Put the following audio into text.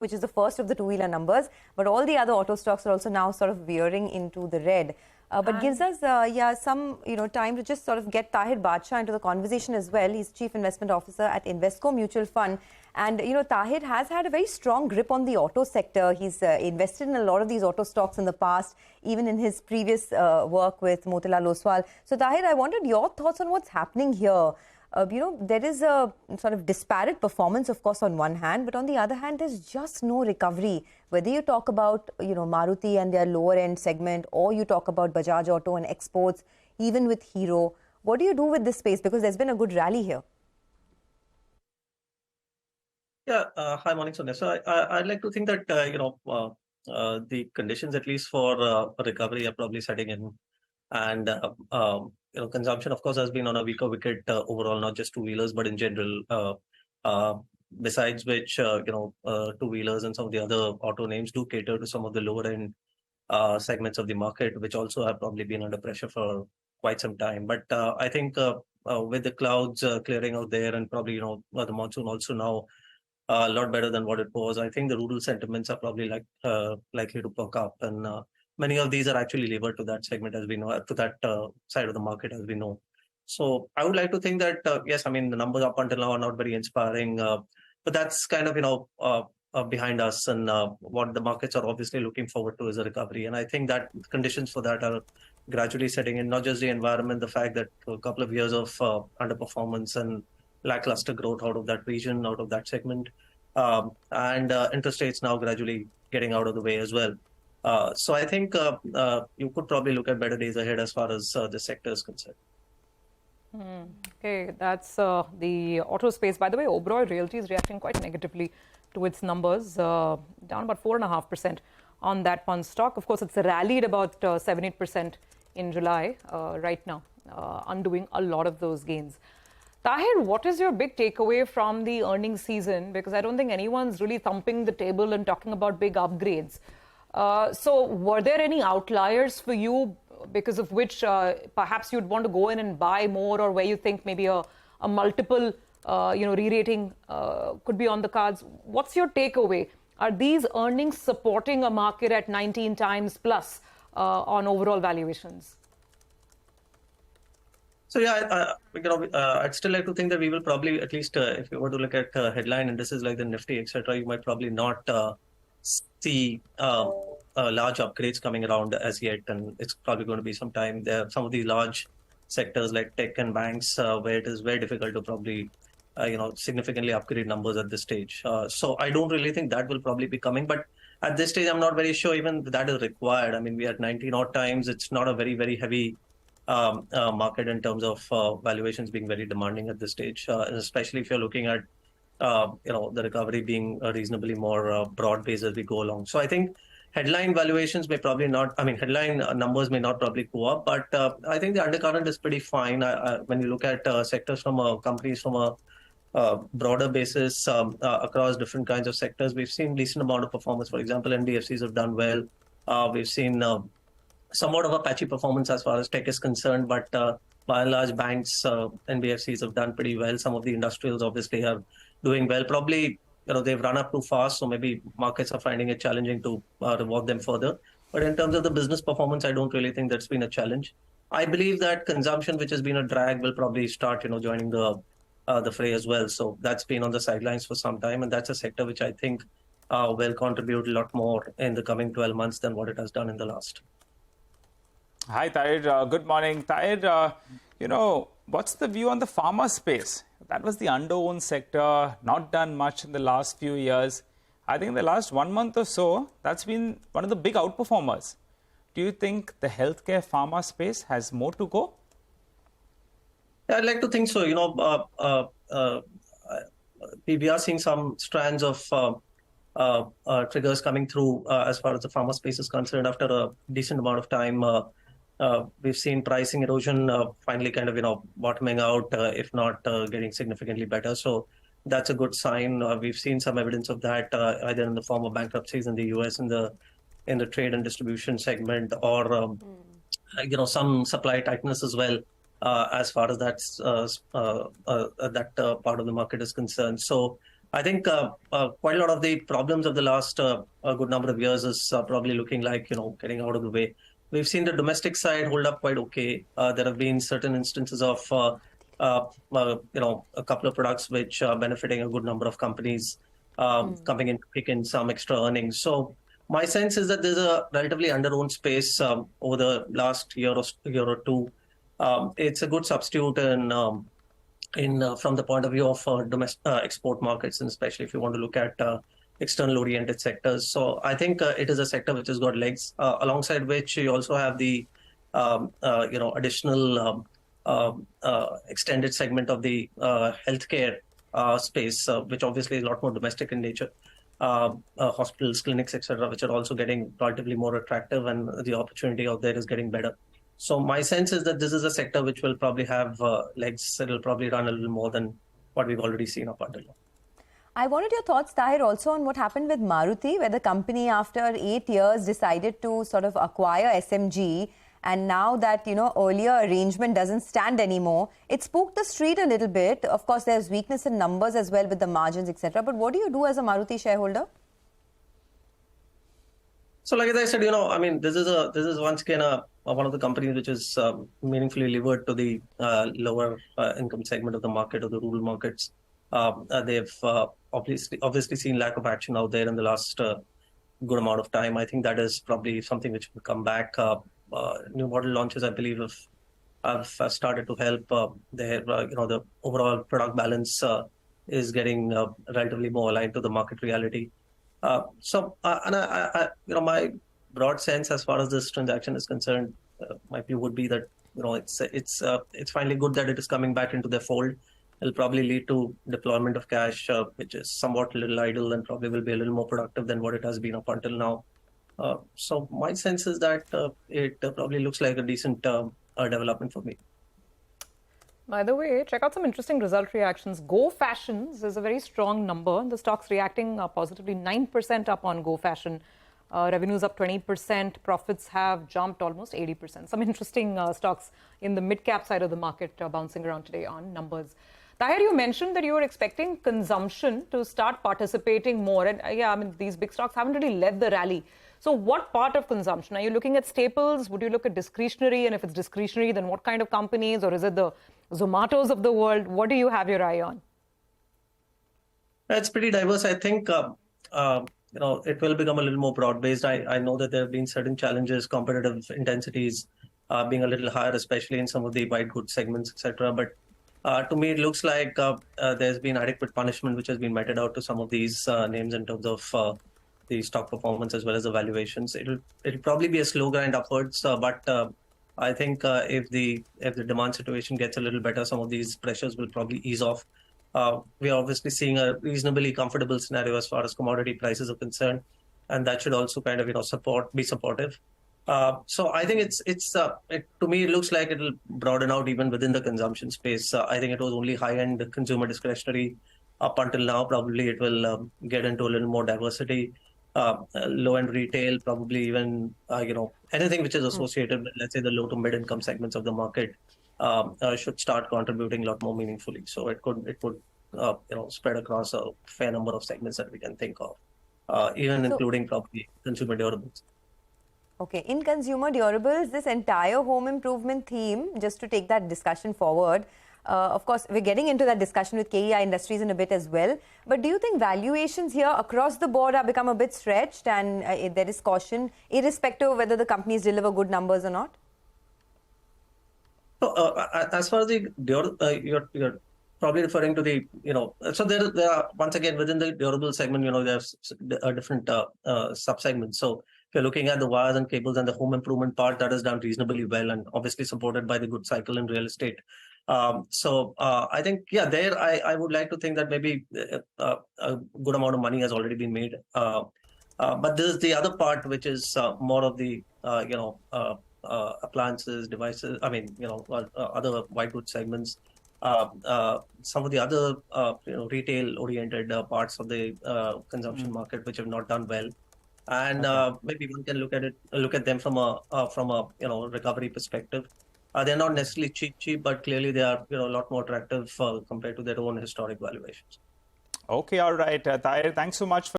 which is the first of the two-wheeler numbers, but all the other auto stocks are also now sort of veering into the red. But gives us some time to just sort of get Taher Badshah into the conversation as well. He's Chief Investment Officer at Invesco Mutual Fund. And Taher has had a very strong grip on the auto sector. He's invested in a lot of these auto stocks in the past, even in his previous work with Motilal Oswal. So Taher, I wanted your thoughts on what's happening here. There is a sort of disparate performance, of course, on one hand, but on the other hand, there's just no recovery. Whether you talk about, Maruti and their lower end segment, or you talk about Bajaj Auto and exports, even with Hero, what do you do with this space? Because there's been a good rally here. Yeah, hi, morning, Sonia. So I'd like to think that, the conditions, at least for a recovery, are probably setting in. And, consumption, of course, has been on a weaker wicket overall, not just two-wheelers, but in general. Besides which, two-wheelers and some of the other auto names do cater to some of the lower-end segments of the market, which also have probably been under pressure for quite some time. But I think with the clouds clearing out there and probably, the monsoon also now a lot better than what it was, I think the rural sentiments are probably likely to perk up. And many of these are actually levered to that segment, as we know, to that side of the market, as we know. So I would like to think that, yes, I mean, the numbers up until now are not very inspiring, but that's kind of, behind us. And what the markets are obviously looking forward to is a recovery. And I think that conditions for that are gradually setting in, not just the environment, the fact that a couple of years of underperformance and lackluster growth out of that region, out of that segment, and interest rates now gradually getting out of the way as well. So I think you could probably look at better days ahead as far as the sector is concerned. Okay, that's the auto space. By the way, Oberoi Realty is reacting quite negatively to its numbers, down about 4.5% on that one stock. Of course, it's rallied about 7-8% in July right now, undoing a lot of those gains. Taher, what is your big takeaway from the earnings season? Because I don't think anyone's really thumping the table and talking about big upgrades. So were there any outliers for you because of which perhaps you'd want to go in and buy more, or where you think maybe a multiple re-rating could be on the cards? What's your takeaway? Are these earnings supporting a market at 19 times plus on overall valuations? So yeah, I'd still like to think that we will probably, at least if you were to look at headline indices like the Nifty, etc., you might probably not see large upgrades coming around as yet, and it's probably going to be some time. There are some of these large sectors like tech and banks where it is very difficult to probably significantly upgrade numbers at this stage. So I don't really think that will probably be coming, but at this stage I'm not very sure even that is required. I mean, we are at 19 odd times. It's not a very, very heavy market in terms of valuations being very demanding at this stage, especially if you're looking at the recovery being reasonably more broad-based as we go along. So I think headline valuations may probably not, headline numbers may not probably go up, but I think the undercurrent is pretty fine. When you look at sectors from companies from a broader basis across different kinds of sectors, we've seen decent amount of performance. For example, NBFCs have done well. We've seen somewhat of a patchy performance as far as tech is concerned, but by and large, banks, NBFCs have done pretty well. Some of the industrials obviously are doing well. Probably, they've run up too fast, so maybe markets are finding it challenging to reward them further. But in terms of the business performance, I don't really think that's been a challenge. I believe that consumption, which has been a drag, will probably start, joining the fray as well. So that's been on the sidelines for some time, and that's a sector which I think will contribute a lot more in the coming 12 months than what it has done in the last. Hi, Taher. Good morning. Taher, what's the view on the pharma space? That was the under-owned sector, not done much in the last few years. I think in the last 1 month or so, that's been one of the big outperformers. Do you think the healthcare pharma space has more to go? Yeah, I'd like to think so. We are seeing some strands of triggers coming through as far as the pharma space is concerned. After a decent amount of time, we've seen pricing erosion finally kind of, bottoming out, if not getting significantly better. So that's a good sign. We've seen some evidence of that either in the form of bankruptcies in the US in the trade and distribution segment, or some supply tightness as well as far as that part of the market is concerned. So I think quite a lot of the problems of the last a good number of years is probably looking like, getting out of the way. We've seen the domestic side hold up quite okay. There have been certain instances of, a couple of products which are benefiting a good number of companies coming in to kick in some extra earnings. So my sense is that there's a relatively underowned space over the last year or two. It's a good substitute in from the point of view of domestic export markets, and especially if you want to look at external oriented sectors. So I think it is a sector which has got legs, alongside which you also have the additional extended segment of the healthcare space, which obviously is a lot more domestic in nature. Hospitals, clinics, etc., which are also getting relatively more attractive, and the opportunity out there is getting better. So my sense is that this is a sector which will probably have legs. It will probably run a little more than what we've already seen up until now. I wanted your thoughts, Taher, also on what happened with Maruti, where the company, after 8 years, decided to sort of acquire SMG. And now that, earlier arrangement doesn't stand anymore, it spooked the street a little bit. Of course, there's weakness in numbers as well with the margins, etc. But what do you do as a Maruti shareholder? So, like I said, this is once again one of the companies which is meaningfully levered to the lower income segment of the market, or the rural markets. They've obviously seen lack of action out there in the last good amount of time. I think that is probably something which will come back. New model launches, I believe, have started to help. The overall product balance is getting relatively more aligned to the market reality. My broad sense as far as this transaction is concerned, my view would be that it's finally good that it is coming back into the fold. It'll probably lead to deployment of cash, which is somewhat a little idle, and probably will be a little more productive than what it has been up until now. So my sense is that it probably looks like a decent development for me. By the way, check out some interesting result reactions. Go Fashions is a very strong number. The stock's reacting positively, 9% up on Go Fashion. Revenues up 20%. Profits have jumped almost 80%. Some interesting stocks in the mid-cap side of the market bouncing around today on numbers. Taher, you mentioned that you were expecting consumption to start participating more. And these big stocks haven't really led the rally. So what part of consumption? Are you looking at staples? Would you look at discretionary? And if it's discretionary, then what kind of companies? Or is it the Zomatos of the world? What do you have your eye on? It's pretty diverse. I think, it will become a little more broad-based. I know that there have been certain challenges, competitive intensities being a little higher, especially in some of the white goods segments, etc. But to me, it looks like there's been adequate punishment which has been meted out to some of these names in terms of the stock performance as well as the valuations. It'll probably be a slow grind upwards, but I think if the demand situation gets a little better, some of these pressures will probably ease off. We are obviously seeing a reasonably comfortable scenario as far as commodity prices are concerned, and that should also kind of be supportive. So I think to me it looks like it'll broaden out even within the consumption space. I think it was only high-end consumer discretionary up until now. Probably it will get into a little more diversity. Low-end retail, probably even anything which is associated with, let's say, the low to mid-income segments of the market should start contributing a lot more meaningfully. So it could spread across a fair number of segments that we can think of, including probably consumer durables. Okay, in consumer durables, this entire home improvement theme, just to take that discussion forward, of course, we're getting into that discussion with KEI Industries in a bit as well. But do you think valuations here across the board have become a bit stretched, and there is caution, irrespective of whether the companies deliver good numbers or not? So, as far as you're probably referring to the, so there are, once again, within the durable segment, there's different sub-segments. So if you're looking at the wires and cables and the home improvement part, that is done reasonably well, and obviously supported by the good cycle in real estate. I think, there I would like to think that maybe a good amount of money has already been made. But this is the other part, which is more of the, appliances, devices, other white goods segments. Some of the other, retail-oriented parts of the consumption market, which have not done well. And maybe one can look at them from a recovery perspective. They're not necessarily cheap, but clearly they are a lot more attractive compared to their own historic valuations. Okay, all right. Taher, thanks so much for